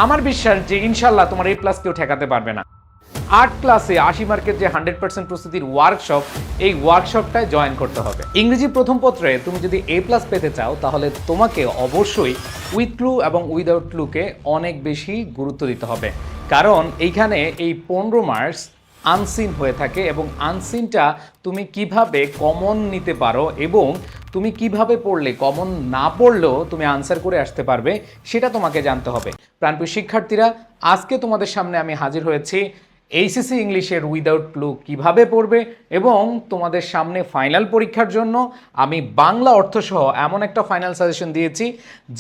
আমার বিশ্বাস যে ইনশাল্লাহ তোমার এই প্লাস কেউ ঠেকাতে পারবে না। 8 ক্লাসে 80 মার্কের যে 100% প্রস্তুতির ওয়ার্কশপ, এই ওয়ার্কশপটায় জয়েন করতে হবে। ইংরেজি প্রথম পত্রে তুমি যদি এ প্লাস পেতে চাও তাহলে তোমাকে অবশ্যই উইথ ক্লু এবং উইদাউট ক্লুকে অনেক বেশি গুরুত্ব দিতে হবে, কারণ এইখানে এই 15 মার্কস আনসিন হয়ে থাকে এবং আনসিনটা তুমি কিভাবে কমন নিতে পারো এবং তুমি কিভাবে পড়লে কমন না পড়লেও তুমি আনসার করে আসতে পারবে সেটা তোমাকে জানতে হবে। প্রাণপ্রিয় শিক্ষার্থীরা, আজকে তোমাদের সামনে আমি হাজির হয়েছি এইচএসসি ইংলিশের উইদাউট ক্লু কিভাবে পড়বে এবং তোমাদের সামনে ফাইনাল পরীক্ষার জন্য আমি বাংলা অর্থসহ এমন একটা ফাইনাল সাজেশন দিয়েছি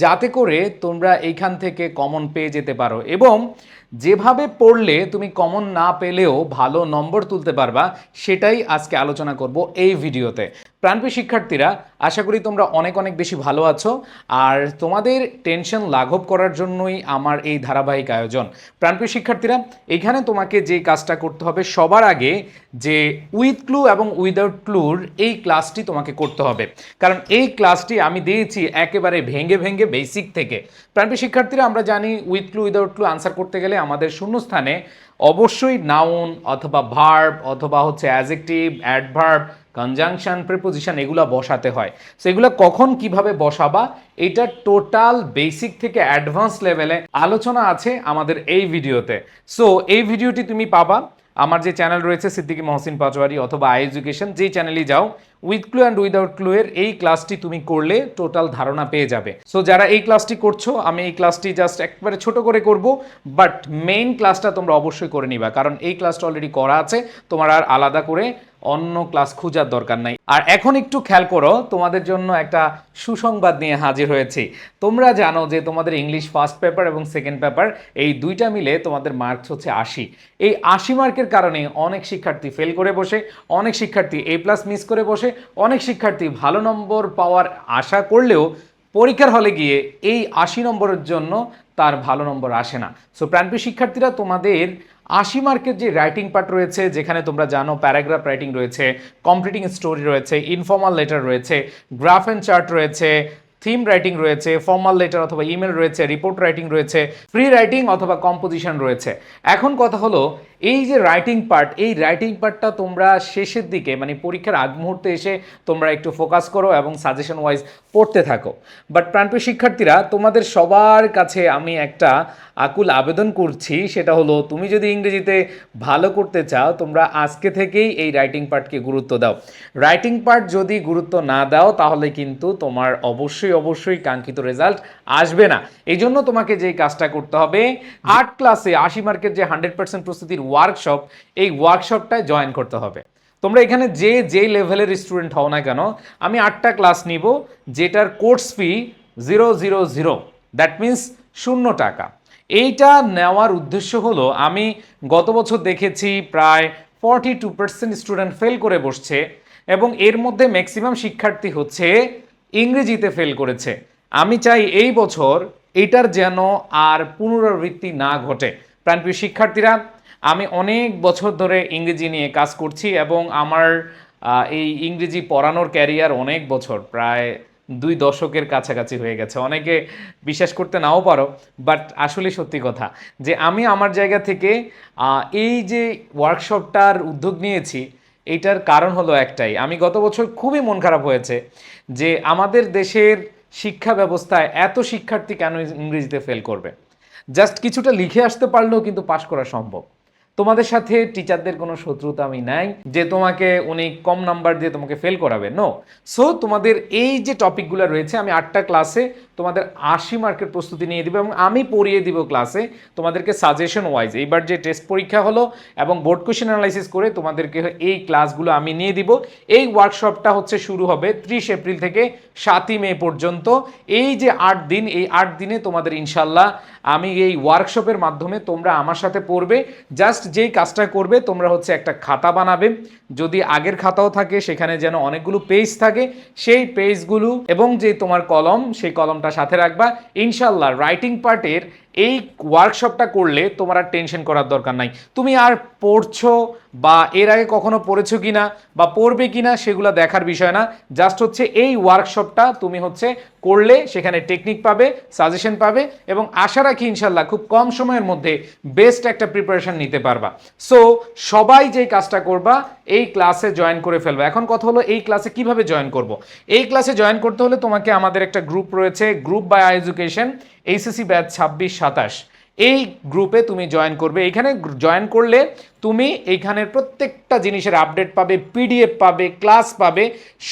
যাতে করে তোমরা এইখান থেকে কমন পেয়ে যেতে পারো এবং যেভাবে পড়লে তুমি কমন না পেলেও ভালো নম্বর তুলতে পারবা সেটাই আজকে আলোচনা করব এই ভিডিওতে। প্রাণপ্রিয় শিক্ষার্থীরা, আশা করি তোমরা অনেক অনেক বেশি ভালো আছো আর তোমাদের টেনশন লাঘব করার জন্যই আমার এই ধারাবাহিক আয়োজন। প্রাণপ্রিয় শিক্ষার্থীরা, এখানে তোমাকে যে কাজটা করতে হবে সবার আগে যে উইথ ক্লু এবং উইদাউট ক্লুর এই ক্লাসটি তোমাকে করতে হবে, কারণ এই ক্লাসটি আমি দিয়েছি একেবারে ভেঙে ভেঙে বেসিক থেকে। প্রাণপ্রিয় শিক্ষার্থীরা, আমরা জানি with clue without clue answer করতে গেলে আমাদের শূন্যস্থানে অবশ্যই নাউন অথবা ভার্ব অথবা হচ্ছে অ্যাডজেক্টিভ, অ্যাডভার্ব, কনজাংশন, প্রিপোজিশন এগুলো বসাতে হয়। সো এগুলো কখন কিভাবে বসাবা এটা টোটাল বেসিক থেকে অ্যাডভান্স লেভেলে আলোচনা আছে আমাদের এই ভিডিওতে। সো এই ভিডিওটি তুমি পাবা আমার যে চ্যানেল রয়েছে সিদ্দিকী মহসিন পাটোয়ারি অথবা আই এডুকেশন, যেই চ্যানেলেই যাও with clue and without clue এর এই ক্লাসটি তুমি করলে টোটাল ধারণা পেয়ে যাবে। সো যারা এই ক্লাসটি করছো, আমি এই ক্লাসটি জাস্ট একবারে ছোট করে করব, বাট মেইন ক্লাসটা তোমরা অবশ্যই করে নিবা, কারণ এই ক্লাসটা অলরেডি করা আছে, তোমার আর আলাদা করে অন্য ক্লাস খোঁজার দরকার নাই। আর এখন একটু খেয়াল করো, তোমাদের জন্য একটা সুসংবাদ নিয়ে হাজির হয়েছি। তোমরা জানো যে তোমাদের ইংলিশ ফার্স্ট পেপার এবং সেকেন্ড পেপার এই দুইটা মিলে তোমাদের মার্কস হচ্ছে 80। এই 80 মার্কের কারণে অনেক শিক্ষার্থী ফেল করে বসে, অনেক শিক্ষার্থী এ প্লাস মিস করে বসে, অনেক শিক্ষার্থী ভালো নম্বর পাওয়ার আশা করলেও পরীক্ষার হলে গিয়ে এই 80 নম্বরের জন্য তার ভালো নম্বর আসে না। সো প্রাণপ্রিয় শিক্ষার্থীরা, তোমাদের 80 মার্কের যে রাইটিং পার্ট রয়েছে, যেখানে তোমরা জানো প্যারাগ্রাফ রাইটিং রয়েছে, কমপ্লিটিং স্টোরি রয়েছে, ইনফর্মাল লেটার রয়েছে, গ্রাফ অ্যান্ড চার্ট রয়েছে, থিম রাইটিং রয়েছে, ফর্মাল লেটার অথবা ইমেল রয়েছে, রিপোর্ট রাইটিং রয়েছে, ফ্রি রাইটিং অথবা কম্পোজিশন রয়েছে। এখন কথা হলো, এই যে রাইটিং পার্ট, এই রাইটিং পার্টটা তোমরা শেষের দিকে মানে পরীক্ষার আগ মুহূর্তে এসে তোমরা একটু ফোকাস করো এবং সাজেশন ওয়াইজ পড়তে থাকো। বাট প্রাণপ্রিয় শিক্ষার্থীরা, তোমাদের সবার কাছে আমি একটা আকুল আবেদন করছি, সেটা হলো তুমি যদি ইংরেজিতে ভালো করতে চাও তোমরা আজকে থেকেই এই রাইটিং পার্টকে গুরুত্ব দাও। রাইটিং পার্ট যদি গুরুত্ব না দাও তাহলে কিন্তু তোমার অবশ্যই কাঙ্ক্ষিত রেজাল্ট আসবে না। এই জন্য তোমাকে যে কাজটা করতে হবে, 8 ক্লাসে 80 মার্কের যে 100% প্রস্তুতির ওয়ার্কশপ, এই ওয়ার্কশপটায় জয়েন করতে হবে। তোমরা এখানে যে লেভেলের স্টুডেন্ট হও না কেন, আমি 8টা ক্লাস নিব যেটার কোর্স ফি 000, দ্যাট মিনস 0 টাকা। এইটা নেওয়ার উদ্দেশ্য হলো, আমি গত বছর দেখেছি প্রায় 42% স্টুডেন্ট ফেল করে বসছে এবং এর মধ্যে ম্যাক্সিমাম শিক্ষার্থী হচ্ছে ইংরেজিতে ফেল করেছে। আমি চাই এই বছর এটার যেন আর পুনরাবৃত্তি না ঘটে। প্রাণপ্রিয় শিক্ষার্থীরা, আমি অনেক বছর ধরে ইংরেজি নিয়ে কাজ করছি এবং আমার এই ইংরেজি পড়ানোর ক্যারিয়ার অনেক বছর, প্রায় 2 দশকের কাছাকাছি হয়ে গেছে। অনেকে বিশ্বাস করতে নাও পারো, বাট আসলে সত্যি কথা যে আমি আমার জায়গা থেকে এই যে ওয়ার্কশপটার উদ্যোগ নিয়েছি, এইটার কারণ হলো একটাই। আমি গত বছর খুবই মন খারাপ হয়েছে যে আমাদের দেশের শিক্ষা ব্যবস্থায় এত শিক্ষার্থী কেন ইংরেজিতে ফেল করবে। জাস্ট কিছুটা লিখে আসতে পারলেও কিন্তু পাশ করা সম্ভব। তোমাদের সাথে টিচারদের কোনো শত্রুতা আমি নাই যে তোমাকে উনি কম নাম্বার দিয়ে তোমাকে ফেল করাবে, নো। সো তোমাদের এই যে টপিকগুলো রয়েছে, আমি 8টা ক্লাসে তোমাদের 80 মার্কের প্রস্তুতি নিয়ে দিব এবং আমি পড়িয়ে দিব ক্লাসে তোমাদেরকে সাজেশন ওয়াইজ। এইবার যে টেস্ট পরীক্ষা হলো এবং বোর্ড কোয়েশ্চেন অ্যানালাইসিস করে তোমাদেরকে এই ক্লাসগুলো আমি নিয়ে দিব। এই ওয়ার্কশপটা হচ্ছে শুরু হবে 30 এপ্রিল থেকে 7ই মে পর্যন্ত। এই যে 8 দিন, এই 8 দিনে তোমাদের ইনশাল্লাহ আমি এই ওয়ার্কশপের মাধ্যমে তোমরা আমার সাথে পড়বে। জাস্ট যেই কাজটা করবে, তোমরা হচ্ছে একটা খাতা বানাবে, যদি আগের খাতাও থাকে সেখানে যেন অনেকগুলো পেজ থাকে, সেই পেজগুলো এবং যে তোমার কলম, সেই কলমটা সাথে রাখবা। ইনশাল্লাহ রাইটিং পার্টের এই ওয়ার্কশপটা করলে তোমার আর টেনশন করার দরকার নাই। তুমি আর পড়ছো বা এর আগে কখনো পড়েছো কিনা বা পড়বে কিনা সেগুলো দেখার বিষয় না, জাস্ট হচ্ছে এই ওয়ার্কশপটা তুমি হচ্ছে করলে সেখানে টেকনিক পাবে, সাজেশন পাবে এবং আশা রাখি ইনশাল্লাহ খুব কম সময়ের মধ্যে বেস্ট একটা প্রিপারেশন নিতে পারবা। সো সবাই যেই কাজটা করবা এই ক্লাসে জয়েন করে ফেলবে। এখন কথা হলো এই ক্লাসে কিভাবে জয়েন করব। এই ক্লাসে জয়েন করতে হলে তোমাকে আমাদের একটা গ্রুপ রয়েছে, group by I education HSC batch 26-27, এই গ্রুপে তুমি জয়েন করবে। এখানে জয়েন করলে তুমি এইখানের প্রত্যেকটা জিনিসের আপডেট পাবে, পিডিএফ পাবে, ক্লাস পাবে,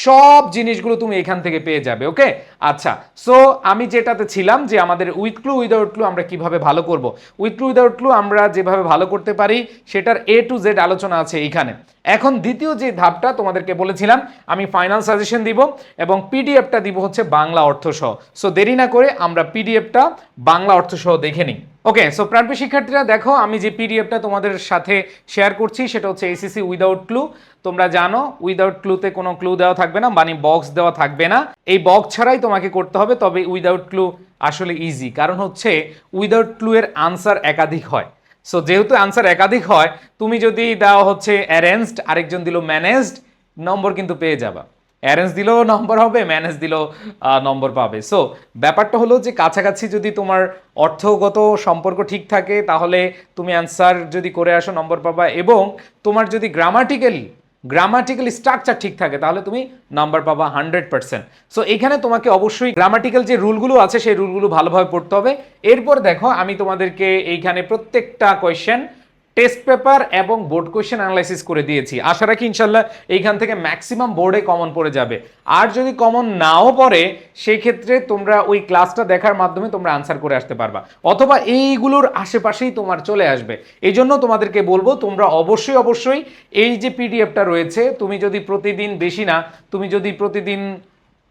সব জিনিসগুলো তুমি এখান থেকে পেয়ে যাবে। ওকে, আচ্ছা। সো আমি যেটাতে ছিলাম যে আমাদের উইথ ক্লু উইদাউট ক্লু আমরা কিভাবে ভালো করব। উইথ ক্লু উইদাউট ক্লু আমরা যেভাবে ভালো করতে পারি সেটার A to Z আলোচনা আছে এইখানে। এখন দ্বিতীয় যে ধাপটা তোমাদেরকে বলেছিলাম, আমি ফাইনাল সাজেশন দিব এবং পিডিএফটা দিব হচ্ছে বাংলা অর্থ সহ। সো দেরি না করে আমরা পিডিএফটা বাংলা অর্থ সহ দেখে নিই। ওকে, সো প্রাণপ্রিয় শিক্ষার্থীরা দেখো, আমি যে পিডিএফটা তোমাদের সাথে শেয়ার করছি সেটা হচ্ছে এইচএসসি উইদাউট ক্লু। তোমরা জানো উইদাউট ক্লুতে কোনো ক্লু দেওয়া থাকবে না, মানে বক্স দেওয়া থাকবে না। এই বক্স ছাড়াই তোমাকে করতে হবে। তবে উইদাউট ক্লু আসলে ইজি, কারণ হচ্ছে উইদাউট ক্লু এর আনসার একাধিক হয়। সো যেহেতু আনসার একাধিক হয়, তুমি যদি দেওয়া হচ্ছে অ্যারেঞ্জড, আরেকজন দিল ম্যানেজড, নম্বর কিন্তু পেয়ে যাবা। অ্যারেঞ্জ দিলেও নম্বর হবে, ম্যানেজ দিলেও নম্বর পাবে। সো ব্যাপারটা হলো যে কাছাকাছি যদি তোমার অর্থগত সম্পর্ক ঠিক থাকে তাহলে তুমি অ্যান্সার যদি করে আসো নম্বর পাবা, এবং তোমার যদি গ্রামাটিক্যাল স্ট্রাকচার ঠিক থাকে তাহলে তুমি নাম্বার পাবা 100%। সো এখানে তোমাকে অবশ্যই গ্রামাটিক্যাল যে রুলগুলো আছে সেই রুলগুলো ভালোভাবে পড়তে হবে। এরপর দেখো, আমি তোমাদেরকে এইখানে প্রত্যেকটা কোয়েশ্চেন টেস্ট পেপার এবং বোর্ড কোয়েশ্চেন অ্যানালাইসিস করে দিয়েছি। আশা রাখি ইনশাল্লাহ এইখান থেকে ম্যাক্সিমাম বোর্ডে কমন পড়ে যাবে। আর যদি কমন নাও পড়ে সেই ক্ষেত্রে তোমরা ওই ক্লাসটা দেখার মাধ্যমে তোমরা আনসার করে আসতে পারবা, অথবা এইগুলোর আশেপাশেই তোমার চলে আসবে। এই জন্য তোমাদেরকে বলবো তোমরা অবশ্যই এই যে পিডিএফটা রয়েছে, তুমি যদি প্রতিদিন, বেশি না, তুমি যদি প্রতিদিন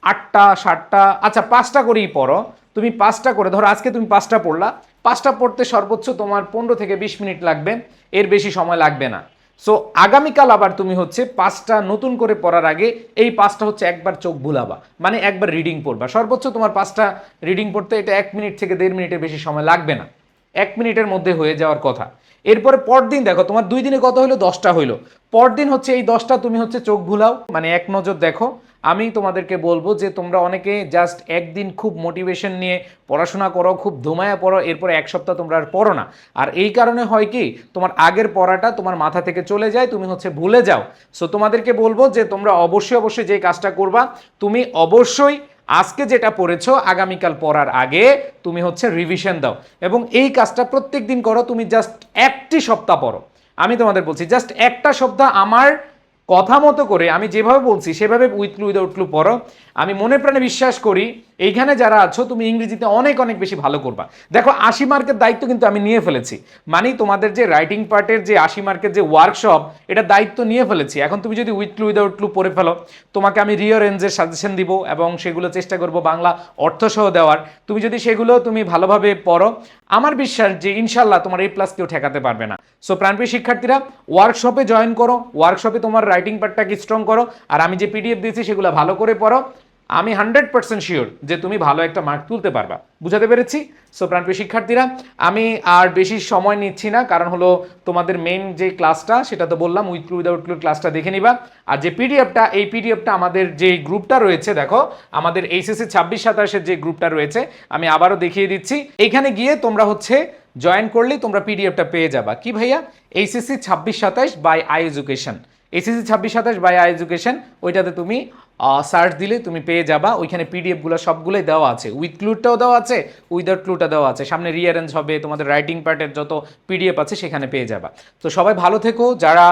8টা 7টা, আচ্ছা 5টা করেই পড়ো, তুমি 5টা করে ধরো, আজকে তুমি 5টা পড়লা, 5টা পড়তে সর্বোচ্চ তোমার 15 থেকে 20 মিনিট লাগবে, এর বেশি সময় লাগবে না। সো আগামীকাল আবার তুমি হচ্ছে 5টা নতুন করে পড়ার আগে এই 5টা হচ্ছে একবার চোখ ভুলাবা, মানে একবার রিডিং পড়বা। সর্বোচ্চ তোমার 5টা রিডিং পড়তে এটা 1 মিনিট থেকে 1.5 মিনিটের বেশি সময় লাগবে না, 1 মিনিটের মধ্যে হয়ে যাওয়ার কথা। এরপরে পরদিন দেখো, তোমার 2 দিনে কত হলো, 10টা হইলো। পরদিন হচ্ছে এই 10টা তুমি হচ্ছে চোখ ভুলাও, মানে এক নজর দেখো। আমি তোমাদেরকে বলবো যে তোমরা অনেকে জাস্ট একদিন খুব মোটিভেশন নিয়ে পড়াশোনা করো, খুব ধুমায়া পড়ো, এরপরে 1 সপ্তাহ তোমরা আর পড়ো না। আর এই কারণে হয় কি, তোমার আগের পড়াটা তোমার মাথা থেকে চলে যায়, তুমি হচ্ছে ভুলে যাও। সো তোমাদেরকে বলবো যে তোমরা অবশ্যই যে কাজটা করবা, তুমি অবশ্যই আজকে যেটা পড়েছো আগামীকাল পড়ার আগে তুমি হচ্ছে রিভিশন দাও, এবং এই কাজটা প্রত্যেক দিন করো। তুমি জাস্ট 1টি সপ্তাহ পড়ো, আমি তোমাদের বলছি জাস্ট 1টা সপ্তাহ আমার কথা মতো করে, আমি যেভাবে বলছি সেভাবে উইথ ক্লু উইদাউট ক্লু পড়ো। আমি মনে প্রাণে বিশ্বাস করি এইখানে যারা আছো তুমি ইংরেজিতে অনেক বেশি ভালো করবা। দেখো 80 মার্কের দায়িত্ব কিন্তু আমি নিয়ে ফেলেছি, মানে তোমাদের যে রাইটিং পার্টের যে 80 মার্কের যে ওয়ার্কশপ, এটা দায়িত্ব নিয়ে ফেলেছি। এখন তুমি যদি উইথ ক্লু উইদাউট ক্লু পড়ে ফেলো, তোমাকে আমি রিঅরেঞ্জের সাজেশন দিব এবং সেগুলো চেষ্টা করব বাংলা অর্থসহ দেওয়ার। তুমি যদি সেগুলো তুমি ভালোভাবে পড়ো, আমার বিশ্বাস যে ইনশাল্লাহ তোমার A+ কেউ ঠেকাতে পারবে না। সো প্রাণপ্রিয় শিক্ষার্থীরা, ওয়ার্কশপে জয়েন করো, ওয়ার্কশপে তোমার রাইটিং পার্টটাকে স্ট্রং করো, আর আমি যে পিডিএফ দিয়েছি সেগুলো ভালো করে পড়ো। আমি 100% শিওর যে তুমি ভালো একটা মার্ক তুলতে পারবা। বুঝাতে পেরেছি? সো প্রাণপ্রিয় শিক্ষার্থীরা, আমি আর বেশি সময় নিচ্ছি না, কারণ হলো তোমাদের মেইন যে ক্লাসটা সেটা তো বললাম, উইথ ক্লু উইদাউট ক্লু ক্লাসটা দেখে নিবা। আর যে পিডিএফটা, এই পিডিএফটা আমাদের যে গ্রুপটা রয়েছে, দেখো আমাদের এইচএসসি 26-27-এর যে গ্রুপটা রয়েছে, আমি আবারও দেখিয়ে দিচ্ছি। এখানে গিয়ে তোমরা হচ্ছে জয়েন করলেই তোমরা পিডিএফটা পেয়ে যাবা। কি ভাইয়া? HSC 26-27 by I education, HSC 26-27 by I education, ওইটাতে তুমি সার্চ দিলে তুমি পেয়ে যাবা। ওইখানে পিডিএফগুলো সবগুলোই দেওয়া আছে, উইথ ক্লুটাও দেওয়া আছে, উইদাউট ক্লুটা দেওয়া আছে। সামনে রিঅ্যারেঞ্জ হবে, তোমাদের রাইটিং পার্টের যত পিডিএফ আছে সেখানে পেয়ে যাবা। তো সবাই ভালো থেকো। যারা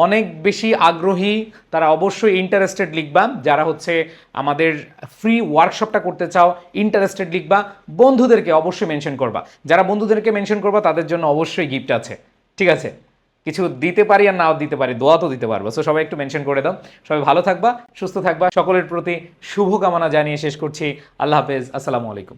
অনেক বেশি আগ্রহী তারা অবশ্যই ইন্টারেস্টেড লিখবা, যারা হচ্ছে আমাদের ফ্রি ওয়ার্কশপটা করতে চাও ইন্টারেস্টেড লিখবা। বন্ধুদেরকে অবশ্যই মেনশন করবা, যারা বন্ধুদেরকে মেনশন করবা তাদের জন্য অবশ্যই গিফট আছে। ঠিক আছে? কিছু দিতে পারি আর নাও দিতে পারি, দোয়া তো দিতে পারবো। সো সবাই একটু মেনশন করে দাও। সবাই ভালো থাকবা, সুস্থ থাকবা। সকলের প্রতি শুভকামনা জানিয়ে শেষ করছি। আল্লাহ হাফেজ, আসসালামু আলাইকুম।